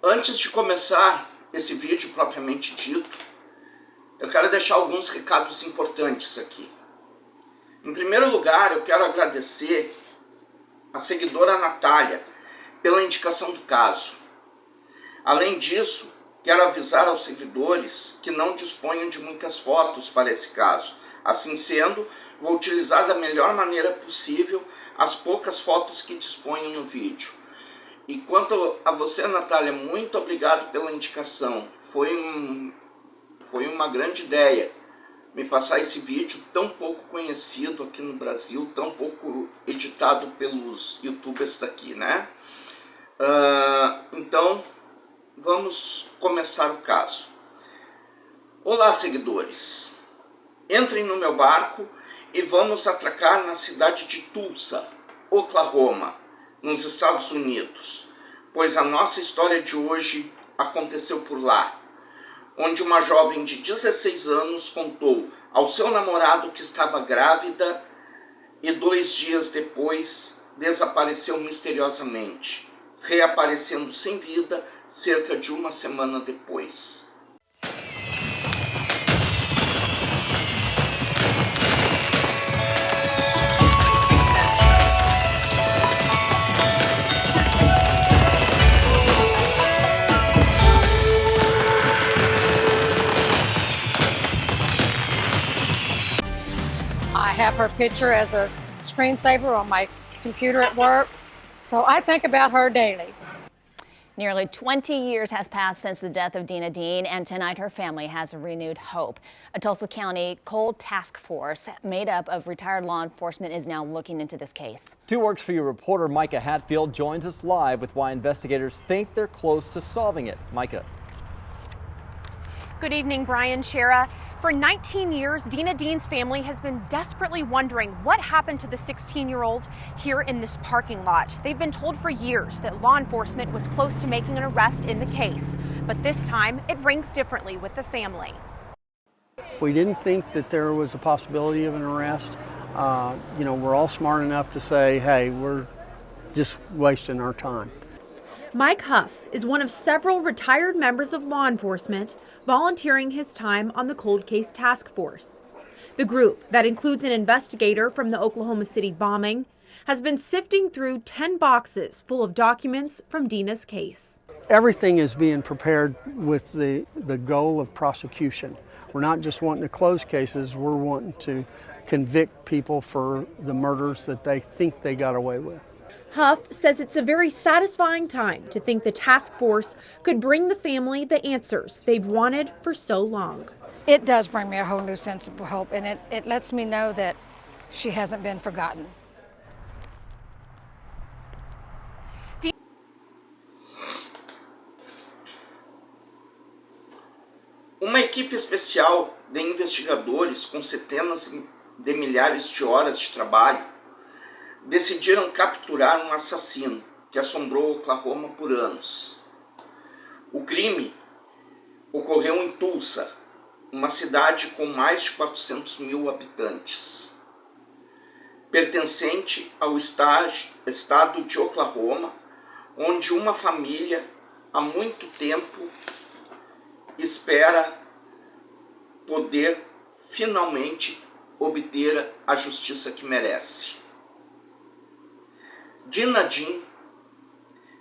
Antes de começar esse vídeo propriamente dito, eu quero deixar alguns recados importantes aqui. Em primeiro lugar, eu quero agradecer a seguidora Natália pela indicação do caso. Além disso, quero avisar aos seguidores que não disponham de muitas fotos para esse caso. Assim sendo, vou utilizar da melhor maneira possível as poucas fotos que disponho no vídeo. E quanto a você, Natália, muito obrigado pela indicação. Foi uma grande ideia me passar esse vídeo tão pouco conhecido aqui no Brasil, tão pouco editado pelos youtubers daqui, né? Então, vamos começar o caso. Olá, seguidores. Entrem no meu barco e vamos atracar na cidade de Tulsa, Oklahoma, nos Estados Unidos, pois a nossa história de hoje aconteceu por lá, onde uma jovem de 16 anos contou ao seu namorado que estava grávida e 2 dias depois desapareceu misteriosamente, reaparecendo sem vida cerca de uma semana depois. I have her picture as a screensaver on my computer at work, so I think about her daily. Nearly 20 years has passed since the death of Dina Dean, and tonight her family has renewed hope. A Tulsa County Cold Task Force made up of retired law enforcement is now looking into this case. 2 Works for You reporter Micah Hatfield joins us live with why investigators think they're close to solving it. Micah. Good evening, Brian, Shara. For 19 years, Dina Dean's family has been desperately wondering what happened to the 16-year-old here in this parking lot. They've been told for years that law enforcement was close to making an arrest in the case, but this time it rings differently with the family. We didn't think that there was a possibility of an arrest. We're all smart enough to say, hey, we're just wasting our time. Mike Huff is one of several retired members of law enforcement volunteering his time on the Cold Case Task Force. The group, that includes an investigator from the Oklahoma City bombing, has been sifting through 10 boxes full of documents from Dina's case. Everything is being prepared with the goal of prosecution. We're not just wanting to close cases, we're wanting to convict people for the murders that they think they got away with. Huff says it's a very satisfying time to think the task force could bring the family the answers they've wanted for so long. It does bring me a whole new sense of hope, and it lets me know that she hasn't been forgotten. Uma equipe especial de investigadores com centenas de milhares de horas de trabalho decidiram capturar um assassino que assombrou Oklahoma por anos. O crime ocorreu em Tulsa, uma cidade com mais de 400 mil habitantes, pertencente ao estado de Oklahoma, onde uma família há muito tempo espera poder finalmente obter a justiça que merece. Dina Dean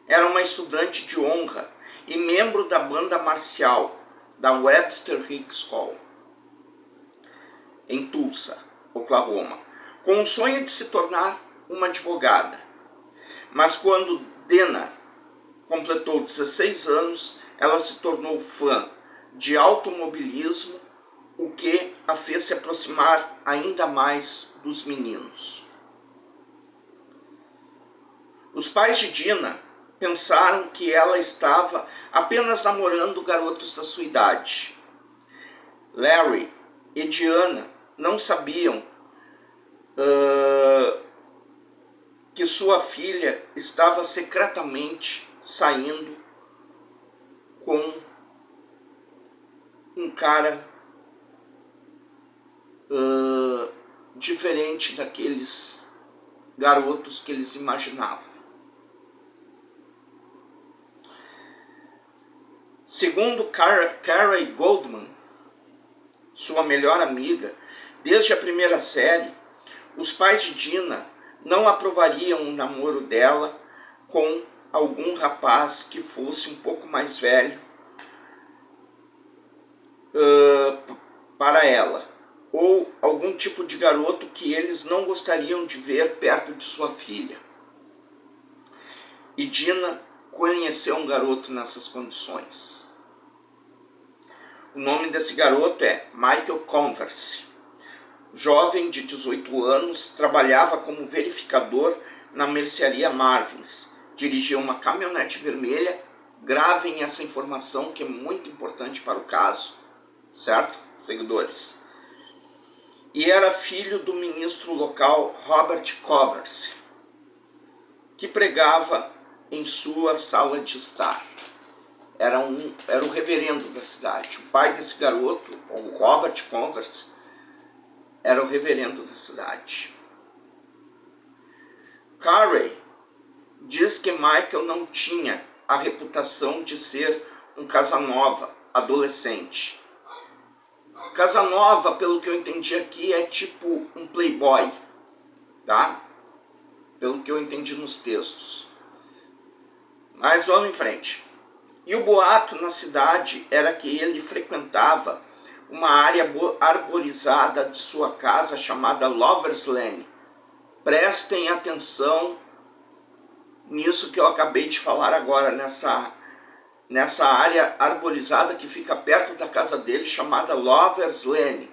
era uma estudante de honra e membro da banda marcial da Webster High School, em Tulsa, Oklahoma, com o sonho de se tornar uma advogada. Mas quando Dina completou 16 anos, ela se tornou fã de automobilismo, o que a fez se aproximar ainda mais dos meninos. Os pais de Dina pensaram que ela estava apenas namorando garotos da sua idade. Larry e Diana não sabiam que sua filha estava secretamente saindo com um cara diferente daqueles garotos que eles imaginavam. Segundo Carey Goldman, sua melhor amiga, desde a primeira série, os pais de Dina não aprovariam o namoro dela com algum rapaz que fosse um pouco mais velho para ela, ou algum tipo de garoto que eles não gostariam de ver perto de sua filha. E Dina conheceu um garoto nessas condições. O nome desse garoto é Michael Converse. Jovem de 18 anos, trabalhava como verificador na mercearia Marvins. Dirigia uma caminhonete vermelha. Gravem essa informação que é muito importante para o caso, certo, seguidores? E era filho do ministro local Robert Converse, que pregava em sua sala de estar. Era o reverendo da cidade. O pai desse garoto, o Robert Converse, era o reverendo da cidade. Carey diz que Michael não tinha a reputação de ser um Casanova adolescente. Casanova, pelo que eu entendi aqui, é tipo um playboy, tá? Pelo que eu entendi nos textos. Mas vamos em frente. E o boato na cidade era que ele frequentava uma área arborizada de sua casa chamada Lover's Lane. Prestem atenção nisso que eu acabei de falar agora, nessa área arborizada que fica perto da casa dele, chamada Lover's Lane.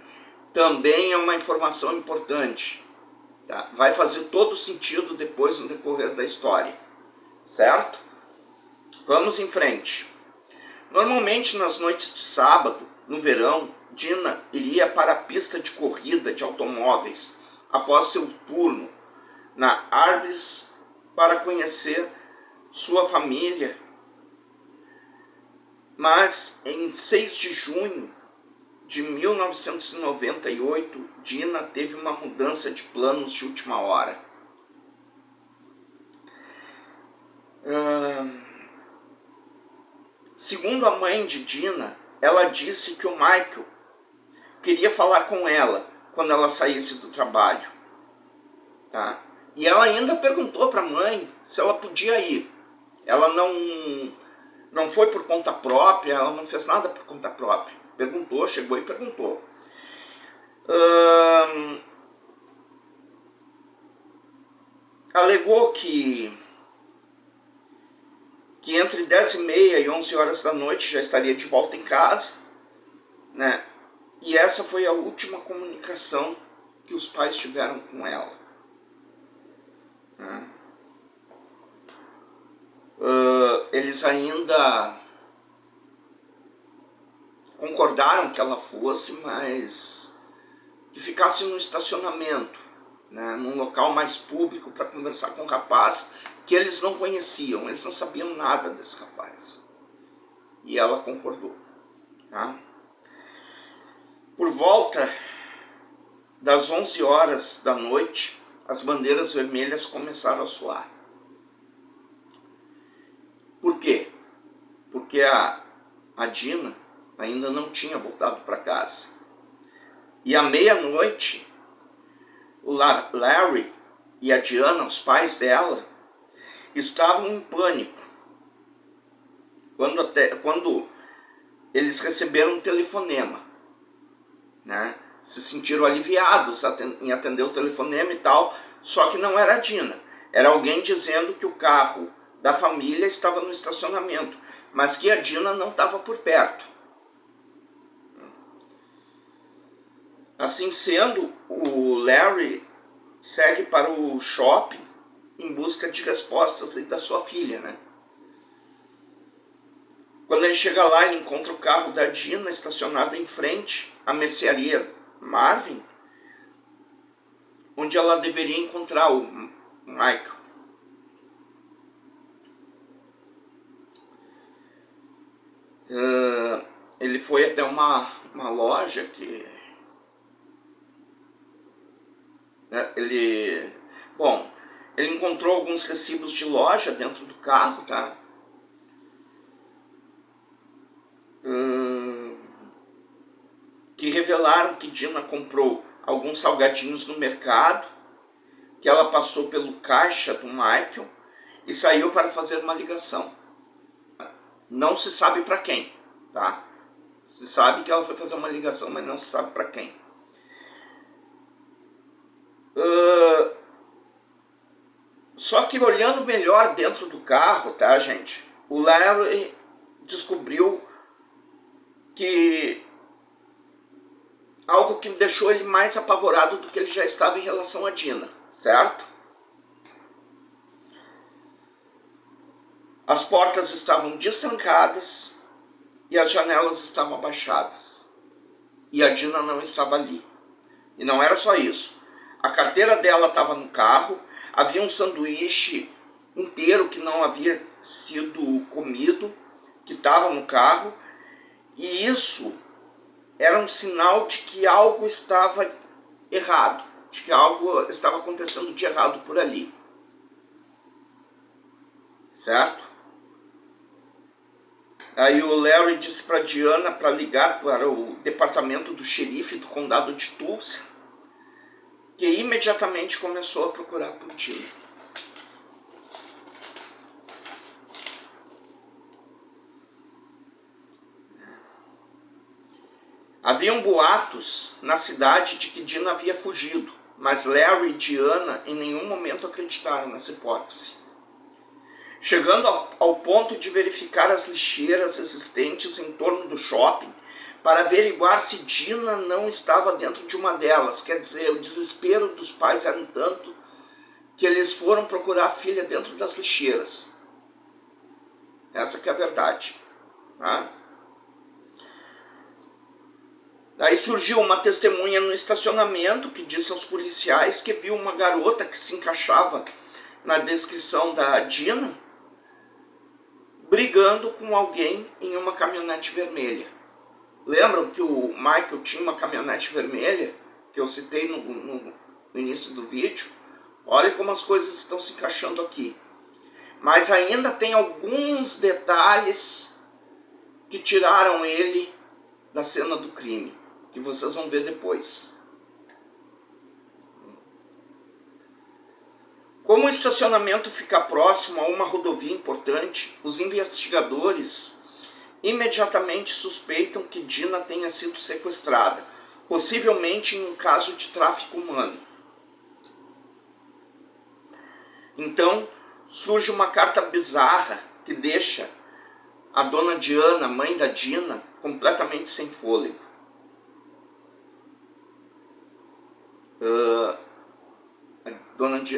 Também é uma informação importante. Tá? Vai fazer todo sentido depois no decorrer da história. Certo? Vamos em frente. Normalmente nas noites de sábado, no verão, Dina iria para a pista de corrida de automóveis após seu turno na Arby's para conhecer sua família. Mas em 6 de junho de 1998, Dina teve uma mudança de planos de última hora. Segundo a mãe de Dina, ela disse que o Michael queria falar com ela quando ela saísse do trabalho. Tá? E ela ainda perguntou para a mãe se ela podia ir. Ela não foi por conta própria, ela não fez nada por conta própria. Perguntou, chegou e perguntou. Alegou que entre 10h30 e 11 horas da noite já estaria de volta em casa, né? E essa foi a última comunicação que os pais tiveram com ela. Né? Eles ainda concordaram que ela fosse, mas que ficasse no estacionamento, né, num local mais público para conversar com o rapaz que eles não conheciam, eles não sabiam nada desse rapaz. E ela concordou. Tá? Por volta das 11 horas da noite, as bandeiras vermelhas começaram a soar. Por quê? Porque a Dina ainda não tinha voltado para casa. E à meia-noite, o Larry e a Diana, os pais dela, estavam em pânico quando eles receberam um telefonema, né? Se sentiram aliviados em atender o telefonema e tal, só que não era a Dina, era alguém dizendo que o carro da família estava no estacionamento, mas que a Dina não estava por perto. Assim sendo, o Larry segue para o shopping em busca de respostas da sua filha, né? Quando ele chega lá, ele encontra o carro da Dina estacionado em frente à mercearia Marvin, onde ela deveria encontrar o Michael. Ele foi até uma loja que... Ele encontrou alguns recibos de loja dentro do carro, tá? que revelaram que Dina comprou alguns salgadinhos no mercado, que ela passou pelo caixa do Michael e saiu para fazer uma ligação. Não se sabe para quem, tá? Se sabe que ela foi fazer uma ligação, mas não se sabe para quem. Só que olhando melhor dentro do carro, tá, gente? O Larry descobriu que algo que deixou ele mais apavorado do que ele já estava em relação a Dina, certo? As portas estavam destrancadas e as janelas estavam abaixadas. E a Dina não estava ali. E não era só isso. A carteira dela estava no carro, havia um sanduíche inteiro que não havia sido comido, que estava no carro, e isso era um sinal de que algo estava errado, de que algo estava acontecendo de errado por ali. Certo? Aí o Larry disse para Diana para ligar para o departamento do xerife do condado de Tulsa, que imediatamente começou a procurar por Dina. Haviam boatos na cidade de que Dina havia fugido, mas Larry e Diana em nenhum momento acreditaram nessa hipótese. Chegando ao ponto de verificar as lixeiras existentes em torno do shopping para averiguar se Dina não estava dentro de uma delas. Quer dizer, o desespero dos pais era tanto que eles foram procurar a filha dentro das lixeiras. Essa que é a verdade. Tá? Daí surgiu uma testemunha no estacionamento que disse aos policiais que viu uma garota que se encaixava na descrição da Dina brigando com alguém em uma caminhonete vermelha. Lembram que o Michael tinha uma caminhonete vermelha, que eu citei no início do vídeo? Olha como as coisas estão se encaixando aqui. Mas ainda tem alguns detalhes que tiraram ele da cena do crime, que vocês vão ver depois. Como o estacionamento fica próximo a uma rodovia importante, os investigadores imediatamente suspeitam que Dina tenha sido sequestrada, possivelmente em um caso de tráfico humano. Então, surge uma carta bizarra que deixa a dona Diana, mãe da Dina, completamente sem fôlego.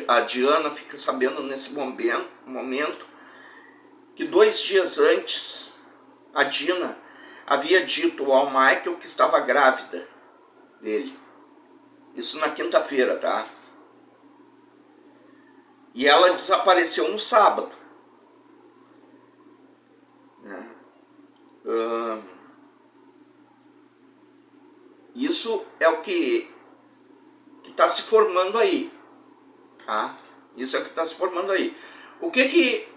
A Diana fica sabendo nesse momento que 2 dias antes a Dina havia dito ao Michael que estava grávida dele. Isso na quinta-feira, tá? E ela desapareceu no sábado. Isso é o que está se formando aí. Tá? Isso é o que está se formando aí. O que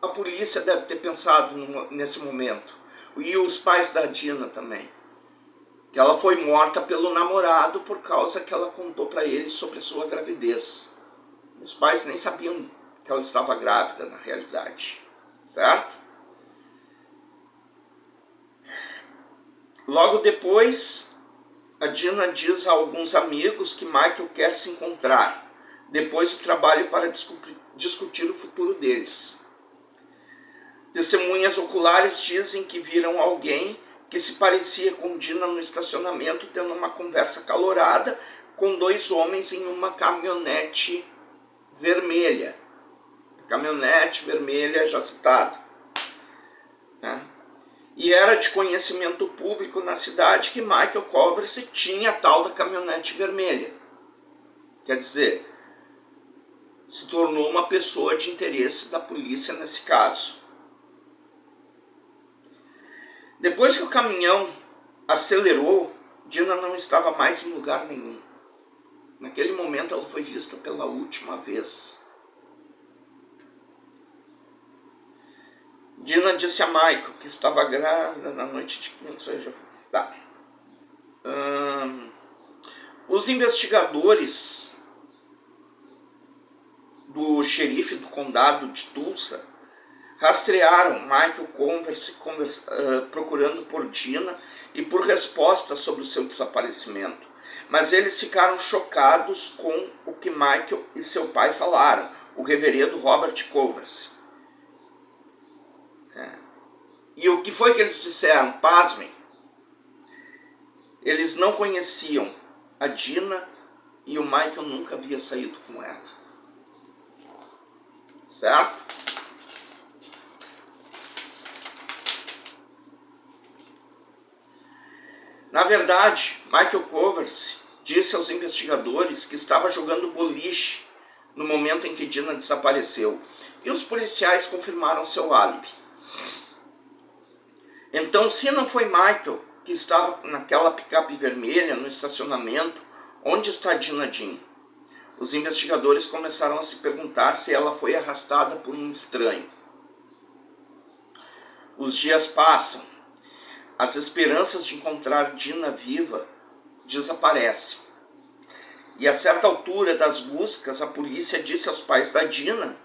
a polícia deve ter pensado nesse momento? E os pais da Dina também. Que ela foi morta pelo namorado por causa que ela contou para ele sobre a sua gravidez. Os pais nem sabiam que ela estava grávida na realidade. Certo? Logo depois, a Dina diz a alguns amigos que Michael quer se encontrar depois do trabalho para discutir o futuro deles. Testemunhas oculares dizem que viram alguém que se parecia com Dina no estacionamento tendo uma conversa calorada com 2 homens em uma caminhonete vermelha. Caminhonete vermelha já citada. E era de conhecimento público na cidade que Michael Covers tinha a tal da caminhonete vermelha. Quer dizer, se tornou uma pessoa de interesse da polícia nesse caso. Depois que o caminhão acelerou, Dina não estava mais em lugar nenhum. Naquele momento ela foi vista pela última vez. Dina disse a Michael que estava grávida na noite de quinta, ou seja, tá. Os investigadores do xerife do condado de Tulsa rastrearam Michael Converse procurando por Dina e por respostas sobre o seu desaparecimento. Mas eles ficaram chocados com o que Michael e seu pai falaram, o reverendo Robert Converse. E o que foi que eles disseram? Pasmem. Eles não conheciam a Dina e o Michael nunca havia saído com ela. Certo? Na verdade, Michael Converse disse aos investigadores que estava jogando boliche no momento em que Dina desapareceu. E os policiais confirmaram seu álibi. Então, se não foi Michael que estava naquela picape vermelha no estacionamento, onde está Dina Dean? Os investigadores começaram a se perguntar se ela foi arrastada por um estranho. Os dias passam. As esperanças de encontrar Dina viva desaparecem. E a certa altura das buscas, a polícia disse aos pais da Dina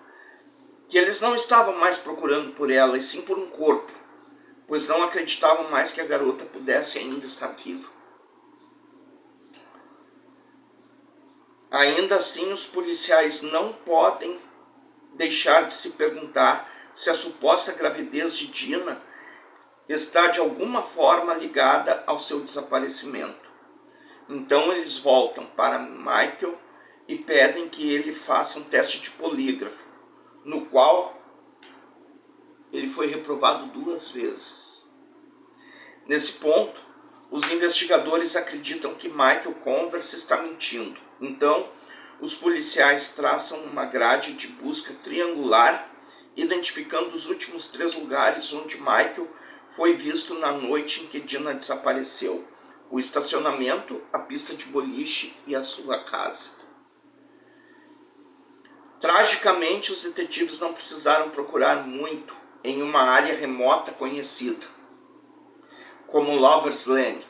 que eles não estavam mais procurando por ela, e sim por um corpo, pois não acreditavam mais que a garota pudesse ainda estar viva. Ainda assim, os policiais não podem deixar de se perguntar se a suposta gravidez de Dina está de alguma forma ligada ao seu desaparecimento. Então eles voltam para Michael e pedem que ele faça um teste de polígrafo, no qual ele foi reprovado 2 vezes. Nesse ponto, os investigadores acreditam que Michael Converse está mentindo. Então, os policiais traçam uma grade de busca triangular, identificando os últimos 3 lugares onde Michael foi visto na noite em que Dina desapareceu: o estacionamento, a pista de boliche e a sua casa. Tragicamente, os detetives não precisaram procurar muito em uma área remota conhecida como Lover's Lane.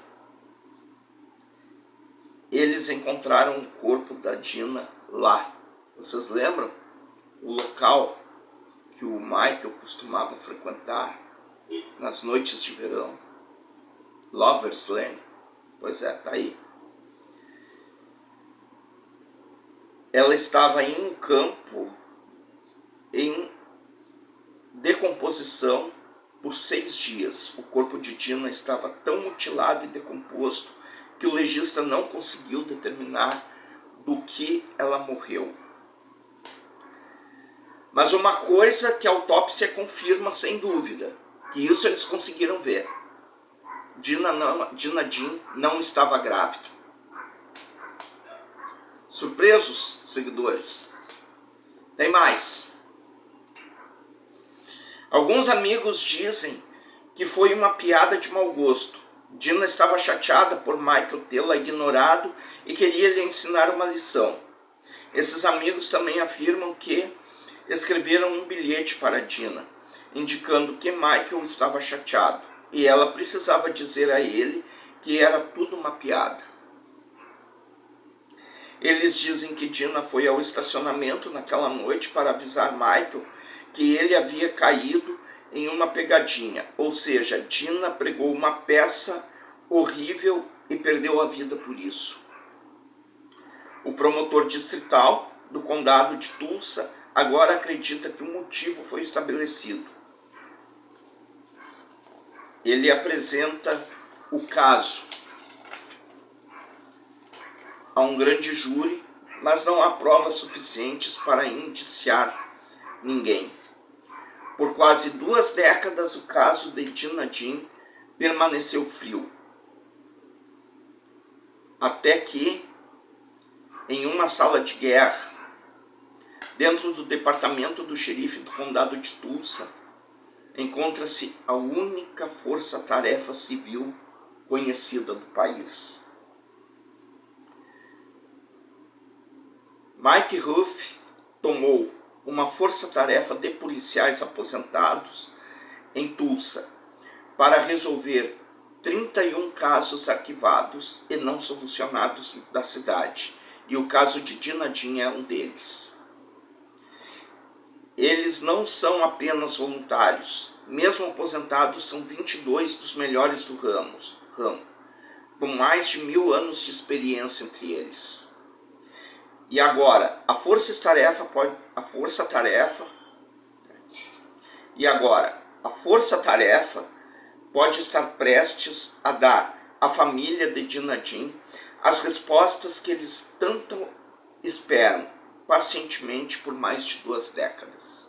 Eles encontraram o corpo da Dina lá. Vocês lembram? O local que o Michael costumava frequentar nas noites de verão. Lover's Lane. Pois é, tá aí. Ela estava em um campo em decomposição por 6 dias. O corpo de Dina estava tão mutilado e decomposto que o legista não conseguiu determinar do que ela morreu. Mas uma coisa que a autópsia confirma sem dúvida, que isso eles conseguiram ver: Dina Dean não estava grávida. Surpresos, seguidores? Tem mais. Alguns amigos dizem que foi uma piada de mau gosto. Dina estava chateada por Michael tê-la ignorado e queria lhe ensinar uma lição. Esses amigos também afirmam que escreveram um bilhete para Dina, indicando que Michael estava chateado e ela precisava dizer a ele que era tudo uma piada. Eles dizem que Dina foi ao estacionamento naquela noite para avisar Michael que ele havia caído em uma pegadinha, ou seja, Dina pregou uma peça horrível e perdeu a vida por isso. O promotor distrital do condado de Tulsa agora acredita que o motivo foi estabelecido. Ele apresenta o caso a um grande júri, mas não há provas suficientes para indiciar ninguém. Por quase 2 décadas, o caso de Dina Dean permaneceu frio. Até que, em uma sala de guerra, dentro do departamento do xerife do condado de Tulsa, encontra-se a única força-tarefa civil conhecida do país. Mike Ruff tomou uma força-tarefa de policiais aposentados em Tulsa, para resolver 31 casos arquivados e não solucionados da cidade, e o caso de Dina Dean é um deles. Eles não são apenas voluntários, mesmo aposentados, são 22 dos melhores do ramo, com mais de 1000 anos de experiência entre eles. E agora, a força-tarefa pode estar prestes a dar à família de Dina Dean as respostas que eles tanto esperam pacientemente por mais de 2 décadas.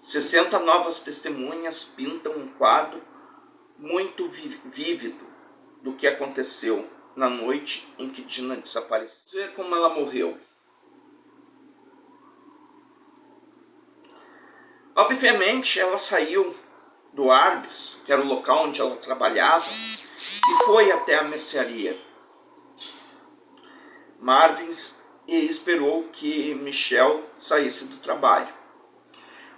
60 novas testemunhas pintam um quadro muito vívido do que aconteceu na noite em que Dina desapareceu. Vamos ver como ela morreu. Obviamente, ela saiu do Arby's, que era o local onde ela trabalhava, e foi até a mercearia Marvin's e esperou que Michelle saísse do trabalho.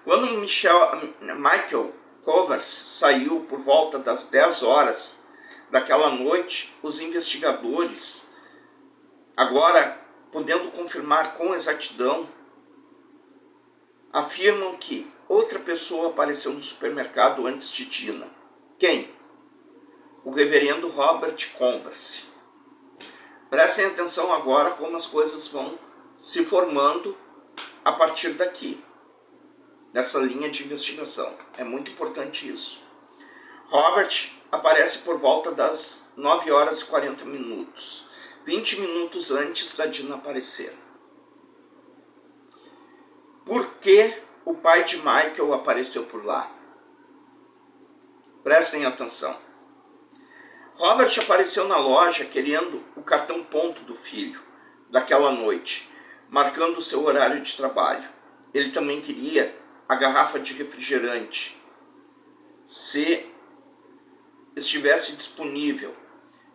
Quando Michael Covers saiu por volta das 10 horas daquela noite, os investigadores, agora podendo confirmar com exatidão, afirmam que outra pessoa apareceu no supermercado antes de Dina. Quem? O reverendo Robert Converse. Prestem atenção agora como as coisas vão se formando a partir daqui, dessa linha de investigação. É muito importante isso. Robert aparece por volta das 9 horas e 40 minutos, 20 minutos antes da Dina aparecer. Por que o pai de Michael apareceu por lá? Prestem atenção. Robert apareceu na loja querendo o cartão ponto do filho daquela noite, marcando o seu horário de trabalho. Ele também queria a garrafa de refrigerante, se estivesse disponível,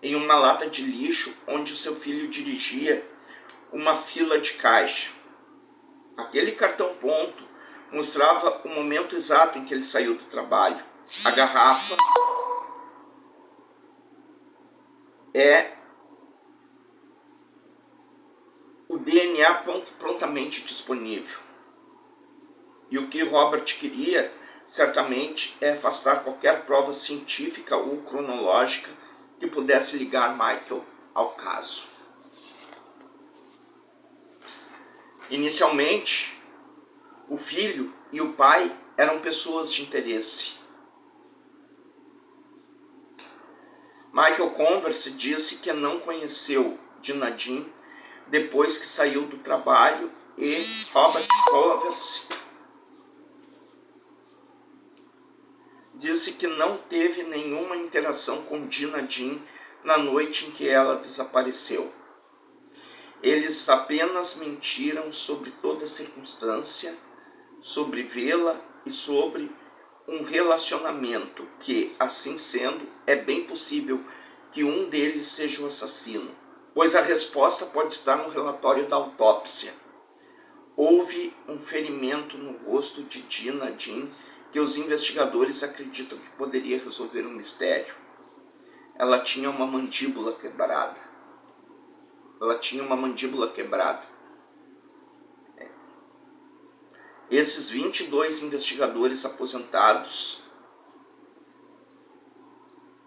em uma lata de lixo onde o seu filho dirigia uma fila de caixa. Aquele cartão ponto mostrava o momento exato em que ele saiu do trabalho. A garrafa é o DNA prontamente disponível. E o que Robert queria, certamente, é afastar qualquer prova científica ou cronológica que pudesse ligar Michael ao caso. Inicialmente, o filho e o pai eram pessoas de interesse. Michael Converse disse que não conheceu Dina Dean depois que saiu do trabalho e Robert Converse disse que não teve nenhuma interação com Dina Dean na noite em que ela desapareceu. Eles apenas mentiram sobre toda a circunstância, sobre vê-la e sobre um relacionamento que, assim sendo, é bem possível que um deles seja o assassino, pois a resposta pode estar no relatório da autópsia. Houve um ferimento no rosto de Dina Dean que os investigadores acreditam que poderia resolver um mistério. Ela tinha uma mandíbula quebrada. Esses 22 investigadores aposentados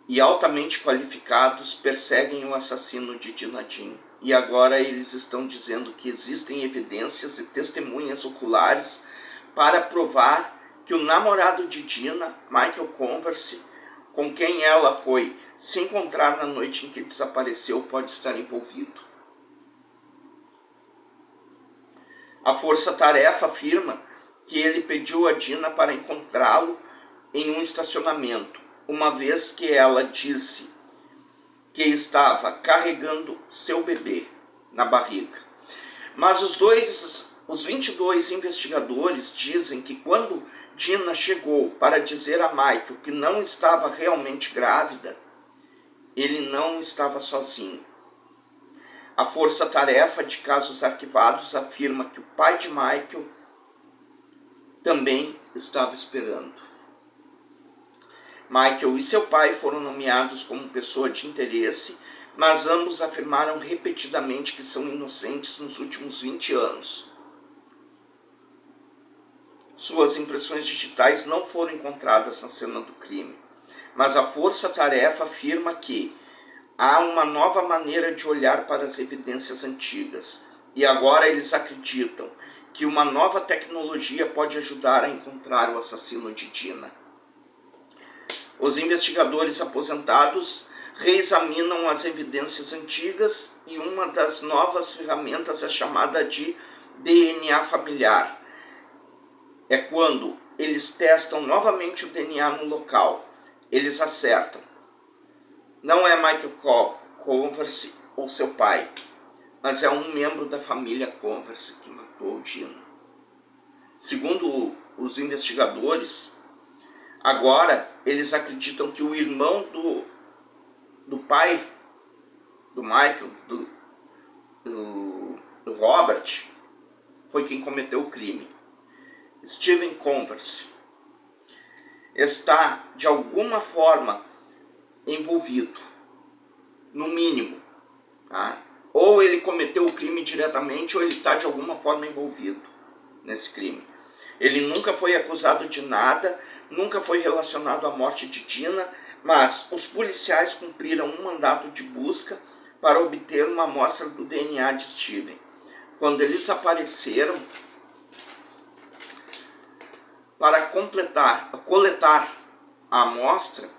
e altamente qualificados perseguem o assassino de Dina Dean. E agora eles estão dizendo que existem evidências e testemunhas oculares para provar que o namorado de Dina, Michael Converse, com quem ela foi se encontrar na noite em que desapareceu, pode estar envolvido. A força-tarefa afirma que ele pediu a Dina para encontrá-lo em um estacionamento, uma vez que ela disse que estava carregando seu bebê na barriga. Mas os 22 investigadores dizem que quando Dina chegou para dizer a Michael que não estava realmente grávida, ele não estava sozinho. A força-tarefa de casos arquivados afirma que o pai de Michael também estava esperando. Michael e seu pai foram nomeados como pessoa de interesse, mas ambos afirmaram repetidamente que são inocentes nos últimos 20 anos. Suas impressões digitais não foram encontradas na cena do crime, mas a força-tarefa afirma que há uma nova maneira de olhar para as evidências antigas, e agora eles acreditam que uma nova tecnologia pode ajudar a encontrar o assassino de Dina. Os investigadores aposentados reexaminam as evidências antigas e uma das novas ferramentas é chamada de DNA familiar. É quando eles testam novamente o DNA no local. Eles acertam. Não é Michael Converse ou seu pai, mas é um membro da família Converse que matou Dina. Segundo os investigadores, agora eles acreditam que o irmão do pai do Michael, do Robert, foi quem cometeu o crime. Steven Converse está de alguma forma envolvido, no mínimo, tá? Ou ele cometeu o crime diretamente ou ele está de alguma forma envolvido nesse crime. Ele nunca foi acusado de nada, nunca foi relacionado à morte de Dina, mas os policiais cumpriram um mandato de busca para obter uma amostra do DNA de Steven. Quando eles apareceram para coletar a amostra,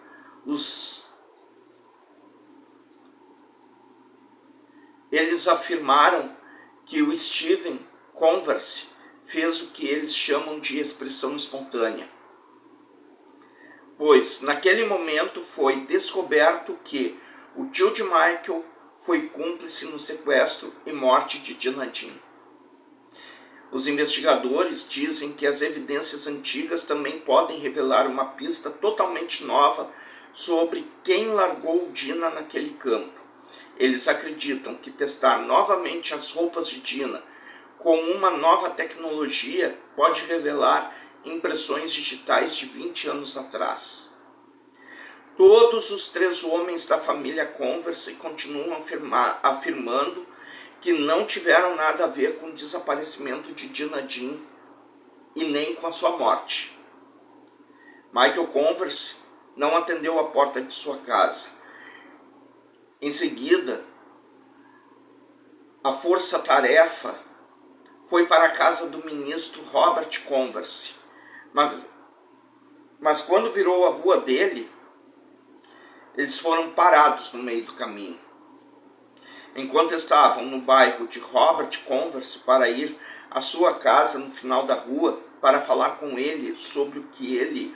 eles afirmaram que o Steven Converse fez o que eles chamam de expressão espontânea, pois naquele momento foi descoberto que o tio de Michael foi cúmplice no sequestro e morte de Dina Dean. Os investigadores dizem que as evidências antigas também podem revelar uma pista totalmente nova sobre quem largou Dina naquele campo. Eles acreditam que testar novamente as roupas de Dina com uma nova tecnologia pode revelar impressões digitais de 20 anos atrás. Todos os 3 homens da família Converse continuam afirmando que não tiveram nada a ver com o desaparecimento de Dina Dean e nem com a sua morte. Michael Converse não atendeu a porta de sua casa. Em seguida, a força-tarefa foi para a casa do ministro Robert Converse, mas quando virou a rua dele, eles foram parados no meio do caminho. Enquanto estavam no bairro de Robert Converse para ir à sua casa no final da rua para falar com ele sobre o que ele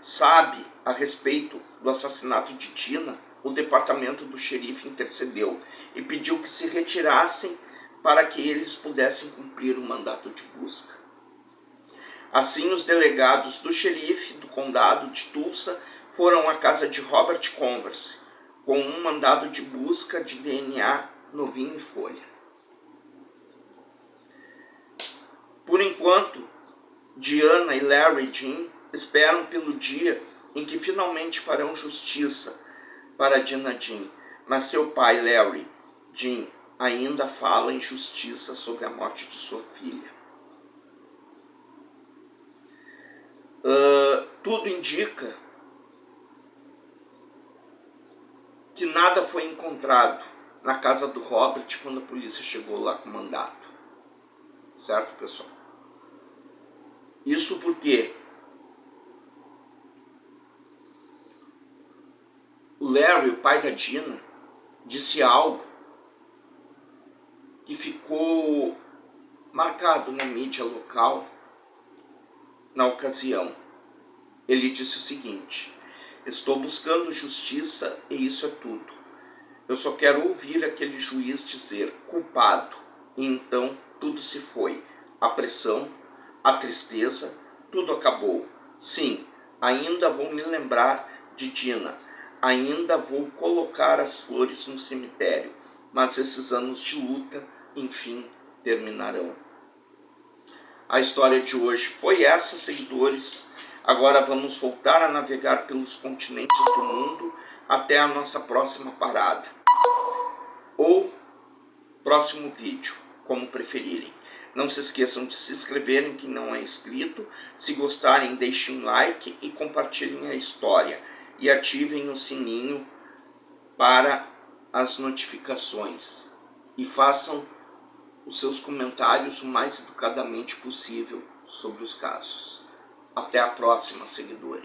sabe a respeito do assassinato de Dina, o departamento do xerife intercedeu e pediu que se retirassem para que eles pudessem cumprir o mandato de busca. Assim, os delegados do xerife do condado de Tulsa foram à casa de Robert Converse com um mandado de busca de DNA novinho em folha. Por enquanto, Diana e Larry Dean esperam pelo dia em que finalmente farão justiça para Dina Dean, mas seu pai, Larry Dean, ainda fala em justiça sobre a morte de sua filha. Tudo indica que nada foi encontrado na casa do Robert quando a polícia chegou lá com o mandato. Certo, pessoal? Isso porque o Larry, o pai da Dina, disse algo que ficou marcado na mídia local na ocasião. Ele disse o seguinte: estou buscando justiça e isso é tudo. Eu só quero ouvir aquele juiz dizer culpado e então tudo se foi. A pressão, a tristeza, tudo acabou. Sim, ainda vou me lembrar de Dina, ainda vou colocar as flores no cemitério, mas esses anos de luta, enfim, terminarão. A história de hoje foi essa, seguidores. Agora vamos voltar a navegar pelos continentes do mundo até a nossa próxima parada. Ou próximo vídeo, como preferirem. Não se esqueçam de se inscreverem quem não é inscrito. Se gostarem, deixem um like e compartilhem a história. E ativem o sininho para as notificações. E façam os seus comentários o mais educadamente possível sobre os casos. Até a próxima, seguidores.